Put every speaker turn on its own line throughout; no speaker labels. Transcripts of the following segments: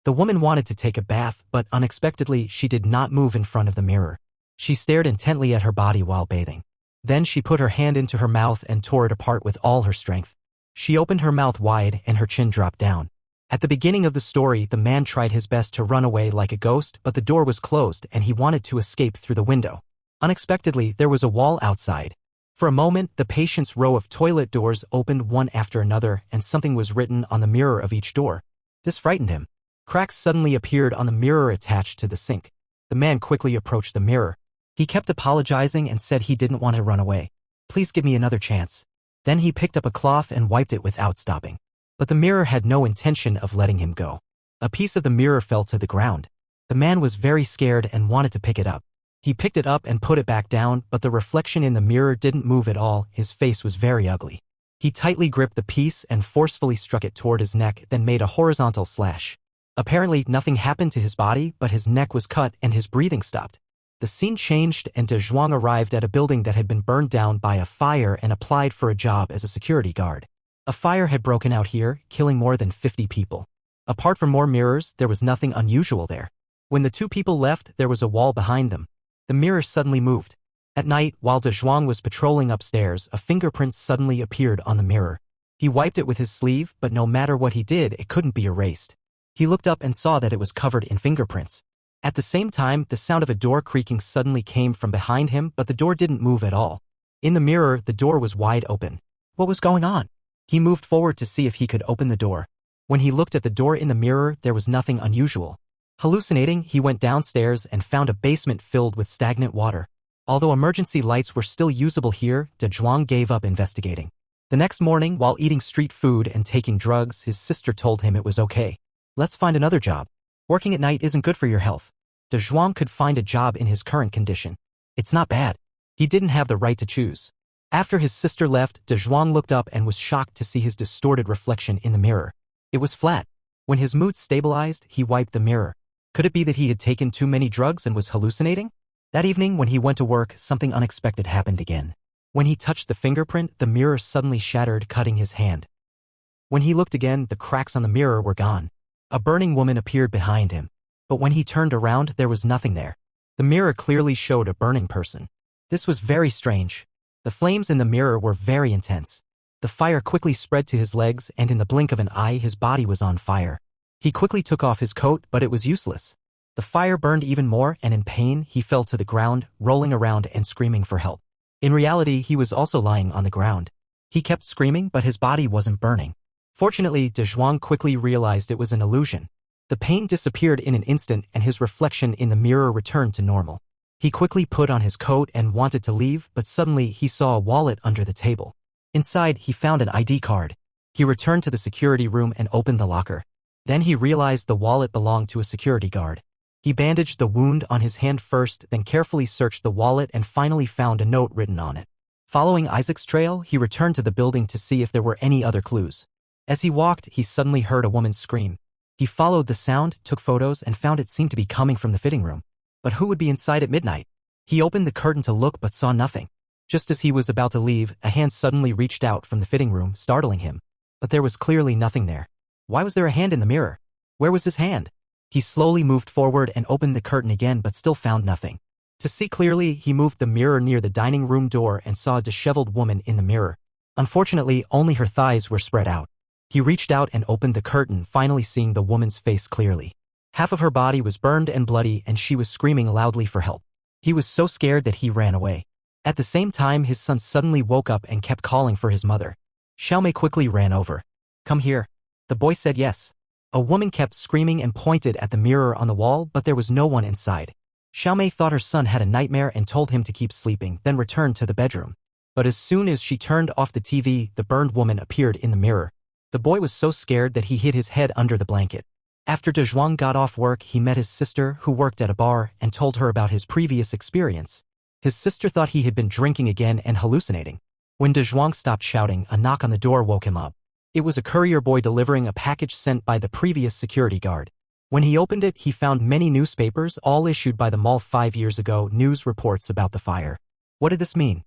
The woman wanted to take a bath, but unexpectedly she did not move in front of the mirror. She stared intently at her body while bathing. Then she put her hand into her mouth and tore it apart with all her strength. She opened her mouth wide and her chin dropped down. At the beginning of the story, the man tried his best to run away like a ghost, but the door was closed and he wanted to escape through the window. Unexpectedly, there was a wall outside. For a moment, the patient's row of toilet doors opened one after another and something was written on the mirror of each door. This frightened him. Cracks suddenly appeared on the mirror attached to the sink. The man quickly approached the mirror. He kept apologizing and said he didn't want to run away. Please give me another chance. Then he picked up a cloth and wiped it without stopping. But the mirror had no intention of letting him go. A piece of the mirror fell to the ground. The man was very scared and wanted to pick it up. He picked it up and put it back down, but the reflection in the mirror didn't move at all. His face was very ugly. He tightly gripped the piece and forcefully struck it toward his neck, then made a horizontal slash. Apparently, nothing happened to his body, but his neck was cut and his breathing stopped. The scene changed and De Zhuang arrived at a building that had been burned down by a fire and applied for a job as a security guard. A fire had broken out here, killing more than 50 people. Apart from more mirrors, there was nothing unusual there. When the two people left, there was a wall behind them. The mirror suddenly moved. At night, while De Zhuang was patrolling upstairs, a fingerprint suddenly appeared on the mirror. He wiped it with his sleeve, but no matter what he did, it couldn't be erased. He looked up and saw that it was covered in fingerprints. At the same time, the sound of a door creaking suddenly came from behind him, but the door didn't move at all. In the mirror, the door was wide open. What was going on? He moved forward to see if he could open the door. When he looked at the door in the mirror, there was nothing unusual. Hallucinating, he went downstairs and found a basement filled with stagnant water. Although emergency lights were still usable here, De Zhuang gave up investigating. The next morning, while eating street food and taking drugs, his sister told him it was okay. Let's find another job. Working at night isn't good for your health. De Zhuang could find a job in his current condition. It's not bad. He didn't have the right to choose. After his sister left, De Zhuang looked up and was shocked to see his distorted reflection in the mirror. It was flat. When his mood stabilized, he wiped the mirror. Could it be that he had taken too many drugs and was hallucinating? That evening, when he went to work, something unexpected happened again. When he touched the fingerprint, the mirror suddenly shattered, cutting his hand. When he looked again, the cracks on the mirror were gone. A burning woman appeared behind him. But when he turned around, there was nothing there. The mirror clearly showed a burning person. This was very strange. The flames in the mirror were very intense. The fire quickly spread to his legs, and in the blink of an eye, his body was on fire. He quickly took off his coat, but it was useless. The fire burned even more, and in pain, he fell to the ground, rolling around and screaming for help. In reality, he was also lying on the ground. He kept screaming, but his body wasn't burning. Fortunately, De Zhuang quickly realized it was an illusion. The pain disappeared in an instant, and his reflection in the mirror returned to normal. He quickly put on his coat and wanted to leave, but suddenly he saw a wallet under the table. Inside, he found an ID card. He returned to the security room and opened the locker. Then he realized the wallet belonged to a security guard. He bandaged the wound on his hand first, then carefully searched the wallet and finally found a note written on it. Following Isaac's trail, he returned to the building to see if there were any other clues. As he walked, he suddenly heard a woman scream. He followed the sound, took photos, and found it seemed to be coming from the fitting room. But who would be inside at midnight? He opened the curtain to look but saw nothing. Just as he was about to leave, a hand suddenly reached out from the fitting room, startling him. But there was clearly nothing there. Why was there a hand in the mirror? Where was his hand? He slowly moved forward and opened the curtain again but still found nothing. To see clearly, he moved the mirror near the dining room door and saw a disheveled woman in the mirror. Unfortunately, only her thighs were spread out. He reached out and opened the curtain, finally seeing the woman's face clearly. Half of her body was burned and bloody, and she was screaming loudly for help. He was so scared that he ran away. At the same time, his son suddenly woke up and kept calling for his mother. Xiaomei quickly ran over. Come here. The boy said yes. A woman kept screaming and pointed at the mirror on the wall, but there was no one inside. Xiaomei thought her son had a nightmare and told him to keep sleeping, then returned to the bedroom. But as soon as she turned off the TV, the burned woman appeared in the mirror. The boy was so scared that he hid his head under the blanket. After De Zhuang got off work, he met his sister, who worked at a bar, and told her about his previous experience. His sister thought he had been drinking again and hallucinating. When De Zhuang stopped shouting, a knock on the door woke him up. It was a courier boy delivering a package sent by the previous security guard. When he opened it, he found many newspapers, all issued by the mall 5 years ago, news reports about the fire. What did this mean?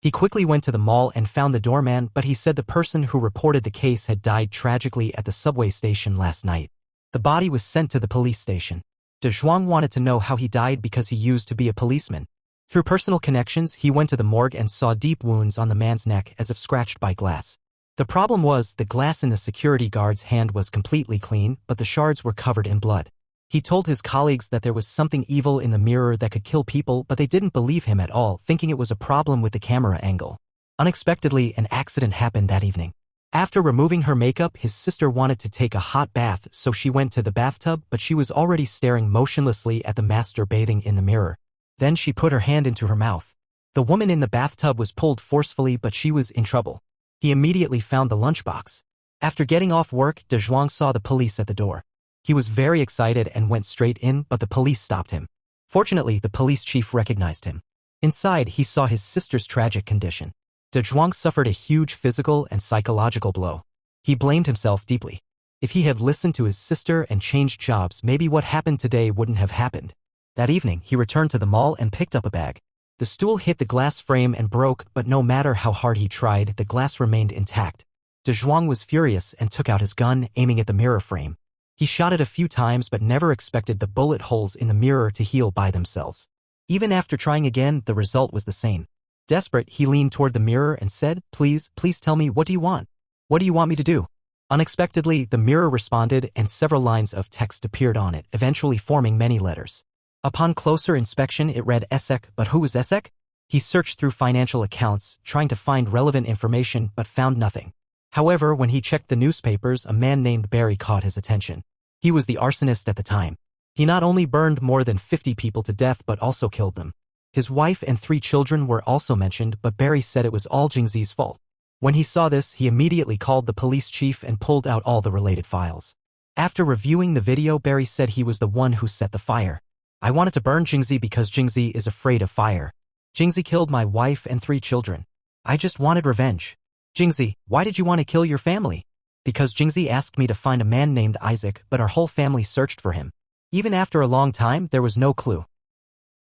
He quickly went to the mall and found the doorman, but he said the person who reported the case had died tragically at the subway station last night. The body was sent to the police station. De Zhuang wanted to know how he died because he used to be a policeman. Through personal connections, he went to the morgue and saw deep wounds on the man's neck as if scratched by glass. The problem was the glass in the security guard's hand was completely clean, but the shards were covered in blood. He told his colleagues that there was something evil in the mirror that could kill people, but they didn't believe him at all, thinking it was a problem with the camera angle. Unexpectedly, an accident happened that evening. After removing her makeup, his sister wanted to take a hot bath, so she went to the bathtub, but she was already staring motionlessly at the master bathing in the mirror. Then she put her hand into her mouth. The woman in the bathtub was pulled forcefully, but she was in trouble. He immediately found the lunchbox. After getting off work, De Zhuang saw the police at the door. He was very excited and went straight in, but the police stopped him. Fortunately, the police chief recognized him. Inside, he saw his sister's tragic condition. De Zhuang suffered a huge physical and psychological blow. He blamed himself deeply. If he had listened to his sister and changed jobs, maybe what happened today wouldn't have happened. That evening, he returned to the mall and picked up a bag. The stool hit the glass frame and broke, but no matter how hard he tried, the glass remained intact. De Zhuang was furious and took out his gun, aiming at the mirror frame. He shot it a few times but never expected the bullet holes in the mirror to heal by themselves. Even after trying again, the result was the same. Desperate, he leaned toward the mirror and said, please tell me, what do you want? What do you want me to do? Unexpectedly, the mirror responded and several lines of text appeared on it, eventually forming many letters. Upon closer inspection, it read Esek, but who was Esek? He searched through financial accounts, trying to find relevant information, but found nothing. However, when he checked the newspapers, a man named Barry caught his attention. He was the arsonist at the time. He not only burned more than 50 people to death but also killed them. His wife and 3 children were also mentioned, but Barry said it was all Jingzi's fault. When he saw this, he immediately called the police chief and pulled out all the related files. After reviewing the video, Barry said he was the one who set the fire. I wanted to burn Jingzi because Jingzi is afraid of fire. Jingzi killed my wife and 3 children. I just wanted revenge. Jingzi, why did you want to kill your family? Because Jingzi asked me to find a man named Isaac, but our whole family searched for him. Even after a long time, there was no clue.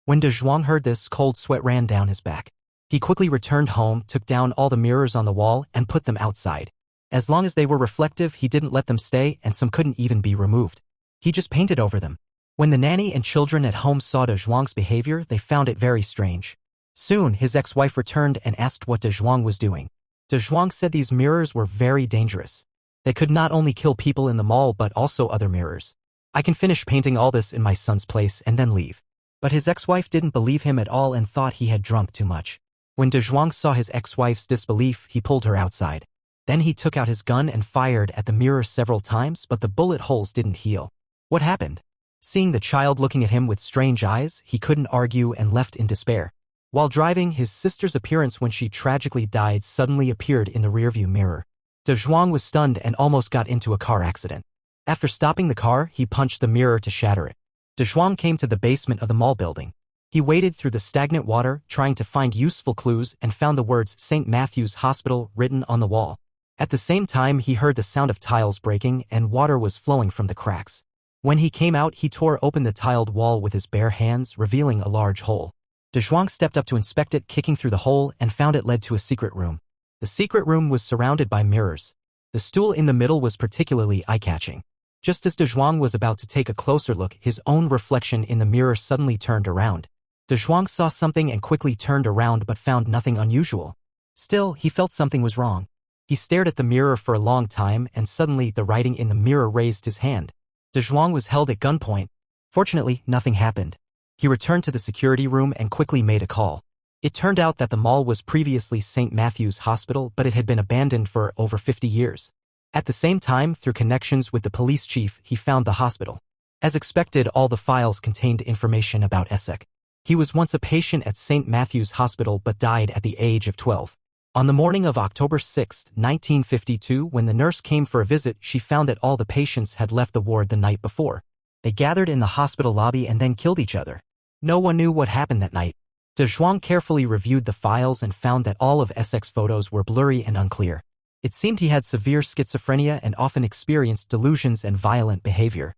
When De Zhuang heard this, cold sweat ran down his back. He quickly returned home, took down all the mirrors on the wall, and put them outside. As long as they were reflective, he didn't let them stay, and some couldn't even be removed. He just painted over them. When the nanny and children at home saw De Zhuang's behavior, they found it very strange. Soon, his ex-wife returned and asked what De Zhuang was doing. De Zhuang said these mirrors were very dangerous. They could not only kill people in the mall but also other mirrors. I can finish painting all this in my son's place and then leave. But his ex-wife didn't believe him at all and thought he had drunk too much. When De Zhuang saw his ex-wife's disbelief, he pulled her outside. Then he took out his gun and fired at the mirror several times, but the bullet holes didn't heal. What happened? Seeing the child looking at him with strange eyes, he couldn't argue and left in despair. While driving, his sister's appearance when she tragically died suddenly appeared in the rearview mirror. De Zhuang was stunned and almost got into a car accident. After stopping the car, he punched the mirror to shatter it. De Zhuang came to the basement of the mall building. He waded through the stagnant water, trying to find useful clues, and found the words St. Matthew's Hospital written on the wall. At the same time, he heard the sound of tiles breaking and water was flowing from the cracks. When he came out, he tore open the tiled wall with his bare hands, revealing a large hole. De Zhuang stepped up to inspect it, kicking through the hole, and found it led to a secret room. The secret room was surrounded by mirrors. The stool in the middle was particularly eye-catching. Just as De Zhuang was about to take a closer look, his own reflection in the mirror suddenly turned around. De Zhuang saw something and quickly turned around but found nothing unusual. Still, he felt something was wrong. He stared at the mirror for a long time and suddenly the writing in the mirror raised his hand. De Zhuang was held at gunpoint. Fortunately, nothing happened. He returned to the security room and quickly made a call. It turned out that the mall was previously St. Matthew's Hospital, but it had been abandoned for over 50 years. At the same time, through connections with the police chief, he found the hospital. As expected, all the files contained information about Esek. He was once a patient at St. Matthew's Hospital but died at the age of 12. On the morning of October 6, 1952, when the nurse came for a visit, she found that all the patients had left the ward the night before. They gathered in the hospital lobby and then killed each other. No one knew what happened that night. De Zhuang carefully reviewed the files and found that all of Esek's photos were blurry and unclear. It seemed he had severe schizophrenia and often experienced delusions and violent behavior.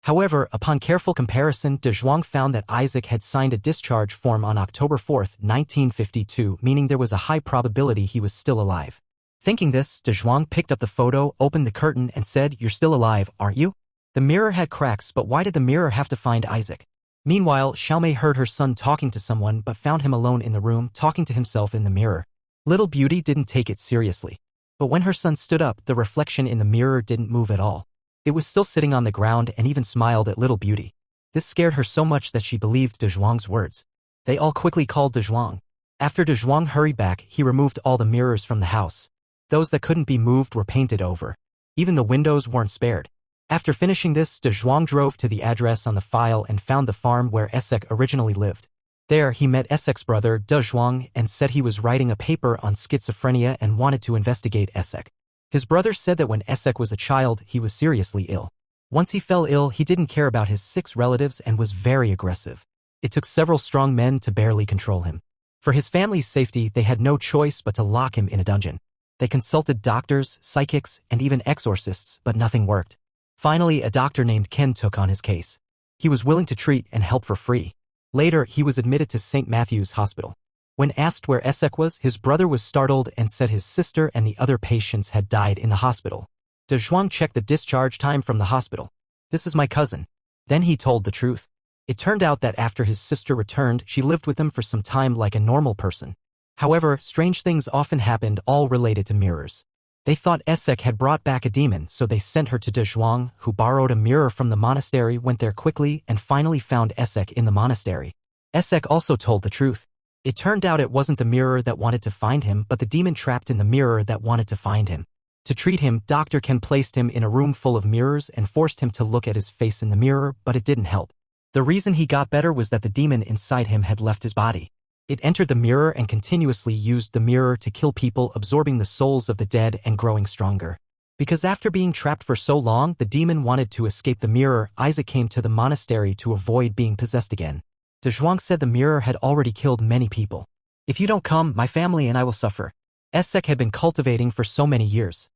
However, upon careful comparison, De Zhuang found that Isaac had signed a discharge form on October 4, 1952, meaning there was a high probability he was still alive. Thinking this, De Zhuang picked up the photo, opened the curtain, and said, "You're still alive, aren't you?" The mirror had cracks, but why did the mirror have to find Isaac? Meanwhile, Xiaomei heard her son talking to someone but found him alone in the room talking to himself in the mirror. Little Beauty didn't take it seriously. But when her son stood up, the reflection in the mirror didn't move at all. It was still sitting on the ground and even smiled at Little Beauty. This scared her so much that she believed De Zhuang's words. They all quickly called De Zhuang. After De Zhuang hurried back, he removed all the mirrors from the house. Those that couldn't be moved were painted over. Even the windows weren't spared. After finishing this, De Zhuang drove to the address on the file and found the farm where Essek originally lived. There, he met Essek's brother, De Zhuang, and said he was writing a paper on schizophrenia and wanted to investigate Essek. His brother said that when Essek was a child, he was seriously ill. Once he fell ill, he didn't care about his 6 relatives and was very aggressive. It took several strong men to barely control him. For his family's safety, they had no choice but to lock him in a dungeon. They consulted doctors, psychics, and even exorcists, but nothing worked. Finally, a doctor named Ken took on his case. He was willing to treat and help for free. Later, he was admitted to St. Matthew's Hospital. When asked where Essek was, his brother was startled and said his sister and the other patients had died in the hospital. De Zhuang checked the discharge time from the hospital. "This is my cousin." Then he told the truth. It turned out that after his sister returned, she lived with him for some time like a normal person. However, strange things often happened, all related to mirrors. They thought Essek had brought back a demon, so they sent her to De Zhuang, who borrowed a mirror from the monastery, went there quickly, and finally found Essek in the monastery. Essek also told the truth. It turned out it wasn't the mirror that wanted to find him, but the demon trapped in the mirror that wanted to find him. To treat him, Dr. Ken placed him in a room full of mirrors and forced him to look at his face in the mirror, but it didn't help. The reason he got better was that the demon inside him had left his body. It entered the mirror and continuously used the mirror to kill people, absorbing the souls of the dead and growing stronger. Because after being trapped for so long, the demon wanted to escape the mirror, Isaac came to the monastery to avoid being possessed again. De Zhuang said the mirror had already killed many people. "If you don't come, my family and I will suffer." Essek had been cultivating for so many years.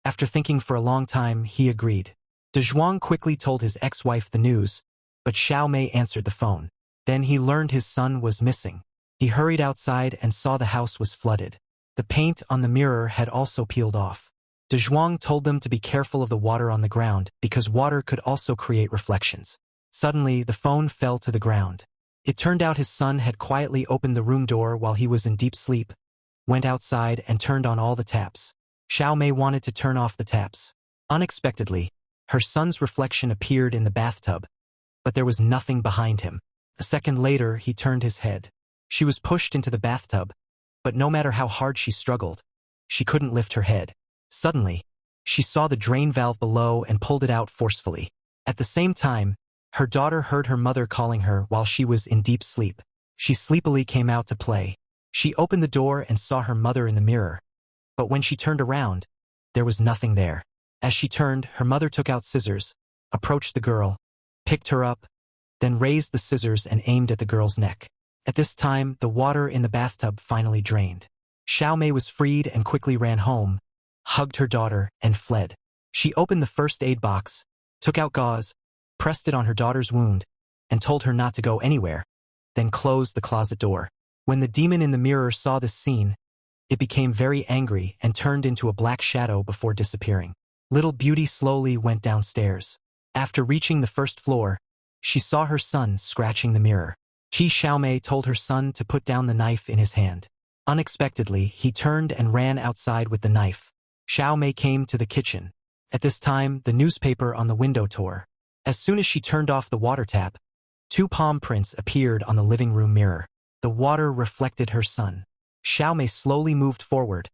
After thinking for a long time, he agreed. De Zhuang quickly told his ex-wife the news, but Xiaomei answered the phone. Then he learned his son was missing. He hurried outside and saw the house was flooded. The paint on the mirror had also peeled off. De Zhuang told them to be careful of the water on the ground, because water could also create reflections. Suddenly, the phone fell to the ground. It turned out his son had quietly opened the room door while he was in deep sleep, went outside and turned on all the taps. Xiaomei wanted to turn off the taps. Unexpectedly, her son's reflection appeared in the bathtub, but there was nothing behind him. A second later, he turned his head. She was pushed into the bathtub, but no matter how hard she struggled, she couldn't lift her head. Suddenly, she saw the drain valve below and pulled it out forcefully. At the same time, her daughter heard her mother calling her while she was in deep sleep. She sleepily came out to play. She opened the door and saw her mother in the mirror. But when she turned around, there was nothing there. As she turned, her mother took out scissors, approached the girl, picked her up, then raised the scissors and aimed at the girl's neck. At this time, the water in the bathtub finally drained. Xiaomei was freed and quickly ran home, hugged her daughter, and fled. She opened the first aid box, took out gauze, pressed it on her daughter's wound, and told her not to go anywhere, then closed the closet door. When the demon in the mirror saw this scene, it became very angry and turned into a black shadow before disappearing. Little Beauty slowly went downstairs. After reaching the first floor, she saw her son scratching the mirror. Xiaomei told her son to put down the knife in his hand. Unexpectedly, he turned and ran outside with the knife. Xiaomei came to the kitchen. At this time, the newspaper on the window tore. As soon as she turned off the water tap, 2 palm prints appeared on the living room mirror. The water reflected her son. Xiaomei slowly moved forward,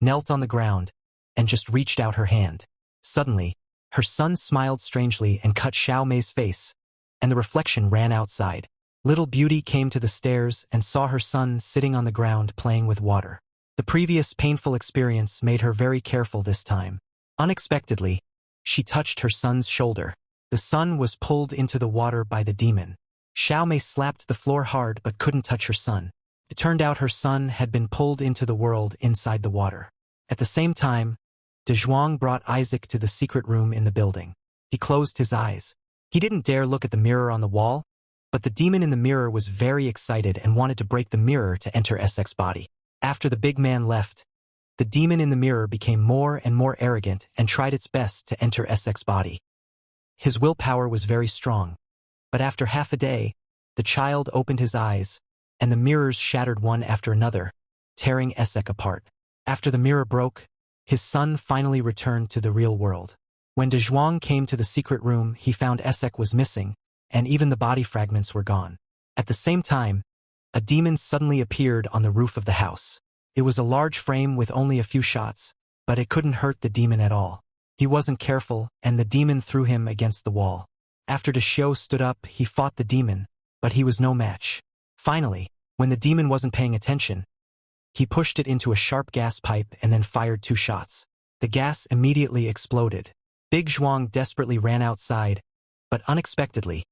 knelt on the ground, and just reached out her hand. Suddenly, her son smiled strangely and cut Xiaomei's face, and the reflection ran outside. Little Beauty came to the stairs and saw her son sitting on the ground playing with water. The previous painful experience made her very careful this time. Unexpectedly, she touched her son's shoulder. The son was pulled into the water by the demon. Xiaomei slapped the floor hard but couldn't touch her son. It turned out her son had been pulled into the world inside the water. At the same time, De Zhuang brought Isaac to the secret room in the building. He closed his eyes. He didn't dare look at the mirror on the wall, but the demon in the mirror was very excited and wanted to break the mirror to enter Essek's body. After the big man left, the demon in the mirror became more and more arrogant and tried its best to enter Essek's body. His willpower was very strong. But after half a day, the child opened his eyes, and the mirrors shattered one after another, tearing Essek apart. After the mirror broke, his son finally returned to the real world. When De Zhuang came to the secret room, he found Essek was missing, and even the body fragments were gone. At the same time, a demon suddenly appeared on the roof of the house. It was a large frame with only a few shots, but it couldn't hurt the demon at all. He wasn't careful, and the demon threw him against the wall. After De Xiu stood up, he fought the demon, but he was no match. Finally, when the demon wasn't paying attention, he pushed it into a sharp gas pipe and then fired 2 shots. The gas immediately exploded. Big Zhuang desperately ran outside, but unexpectedly,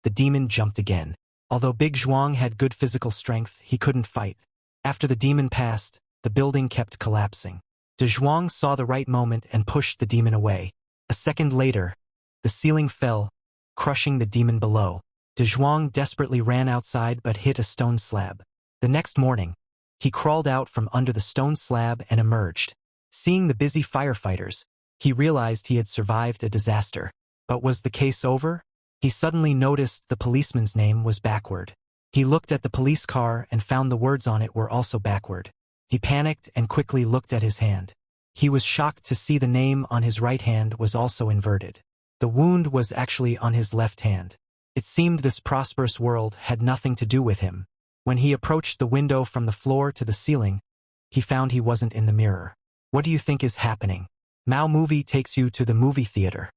the demon jumped again. Although Big Zhuang had good physical strength, he couldn't fight. After the demon passed, the building kept collapsing. De Zhuang saw the right moment and pushed the demon away. A second later, the ceiling fell, crushing the demon below. De Zhuang desperately ran outside but hit a stone slab. The next morning, he crawled out from under the stone slab and emerged. Seeing the busy firefighters, he realized he had survived a disaster. But was the case over? He suddenly noticed the policeman's name was backward. He looked at the police car and found the words on it were also backward. He panicked and quickly looked at his hand. He was shocked to see the name on his right hand was also inverted. The wound was actually on his left hand. It seemed this prosperous world had nothing to do with him. When he approached the window from the floor to the ceiling, he found he wasn't in the mirror. What do you think is happening? Mao Movie takes you to the movie theater.